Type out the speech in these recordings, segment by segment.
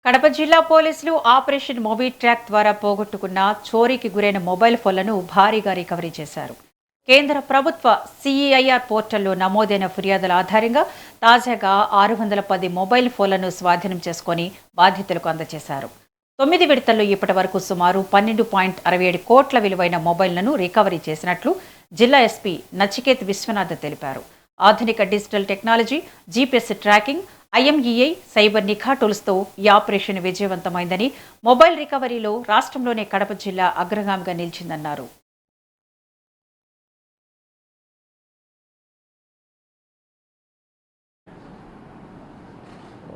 కడప జిల్లా పోలీసులు operation Mobi track ద్వారా పోగొట్టుకున్న చోరీకి గురైన మొబైల్ ఫోన్లను భారీగా రికవరీ చేశారు. కేంద్ర ప్రభుత్వ సిఈఐఆర్ పోర్టల్లో నమోదైన ఫిర్యాదుల ఆధారంగా తాజాగా 610 మొబైల్ ఫోన్లను స్వాధీనం చేసుకుని బాధితులకు అందజేశారు. 9 విడతల్లో ఇప్పటి వరకు సుమారు 12.67 కోట్ల విలువైన మొబైల్లను రికవరీ చేసినట్లు జిల్లా ఎస్పీ నచికేత్ విశ్వనాథ్ తెలిపారు. ఆధునిక digital technology, GPS tracking, IMEI, cyber నిఘా టూల్స్తో ఈ ఆపరేషన్ విజయవంతమైందని, మొబైల్ రికవరీలో రాష్ట్రంలోనే కడప జిల్లా అగ్రగామిగా నిలిచిందన్నారు.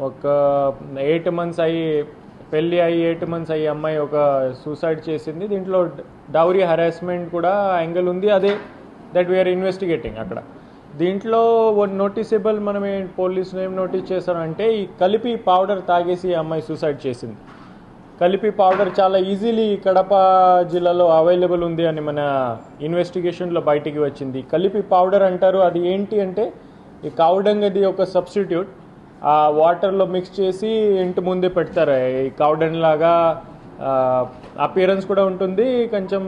ఒక 8 months అయ్యి పెళ్ళి అయ్యి 8 months అయ్యి అమ్మాయి ఒక సూసైడ్ చేసింది. దీంట్లో డౌరీ హరాస్మెంట్ కూడా యాంగిల్ ఉంది. అదే దట్ వీఆర్ ఇన్వెస్టిగేటింగ్. అక్కడ దీంట్లో నోటీసబుల్ మనం పోలీసులు ఏం నోటీస్ చేశారంటే, ఈ కలిపి పౌడర్ తాగేసి అమ్మాయి సూసైడ్ చేసింది. కలిపి పౌడర్ చాలా ఈజీలీ కడప జిల్లాలో అవైలబుల్ ఉంది అని మన ఇన్వెస్టిగేషన్లో బయటికి వచ్చింది. కలిపి పౌడర్ అంటారు. అది ఏంటి అంటే, ఈ కౌడంగ్ అది ఒక సబ్స్టిట్యూట్ ఆ వాటర్లో మిక్స్ చేసి ఇంటి ముందే పెడతారు. ఈ కౌడంగ్ లాగా అపియరెన్స్ కూడా ఉంటుంది, కొంచెం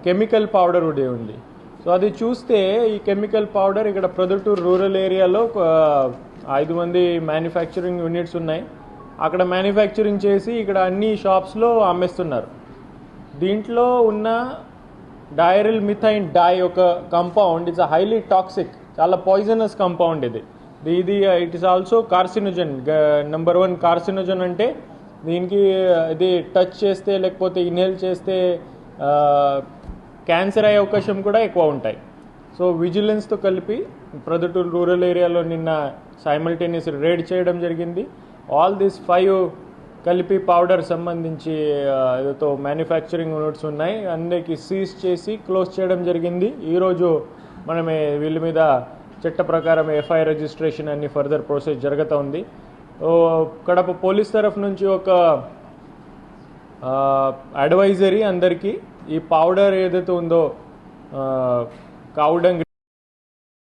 కెమికల్ పౌడర్ కూడా ఉంది. సో అది చూస్తే ఈ కెమికల్ పౌడర్ ఇక్కడ ప్రొద్దుటూరు రూరల్ ఏరియాలో 5 మంది మ్యానుఫ్యాక్చరింగ్ యూనిట్స్ ఉన్నాయి. అక్కడ మ్యానుఫ్యాక్చరింగ్ చేసి ఇక్కడ అన్ని షాప్స్లో అమ్మేస్తున్నారు. దీంట్లో ఉన్న డైరిల్ మిథైన్ డై ఒక కంపౌండ్ ఇట్స్ హైలీ టాక్సిక్, చాలా పాయిజనస్ కంపౌండ్ ఇది. It is also carcinogen. Number 1 carcinogen. అంటే దీనికి ఇది టచ్ చేస్తే లేకపోతే ఇన్హేల్ చేస్తే క్యాన్సర్ అయ్యే అవకాశం కూడా ఎక్కువ ఉంటాయి. సో విజిలెన్స్తో కలిపి ప్రొద్దుటూరు రూరల్ ఏరియాలో నిన్న సైమల్టేనియస్ రేడ్ చేయడం జరిగింది. ఆల్ దీస్ 5 కలిపి పౌడర్ సంబంధించి ఏదో మ్యానుఫ్యాక్చరింగ్ యూనిట్స్ ఉన్నాయి, అన్నిటికీ సీజ్ చేసి క్లోజ్ చేయడం జరిగింది. ఈరోజు మనమే వీళ్ళ మీద చట్ట ప్రకారం ఎఫ్ఐఆర్ రిజిస్ట్రేషన్ అన్ని ఫర్దర్ ప్రాసెస్ జరుగుతూ ఉంది. కడప పోలీస్ తరఫు నుంచి ఒక అడ్వైజరీ అందరికీ, ఈ పౌడర్ ఏదైతే ఉందో కౌడంగ్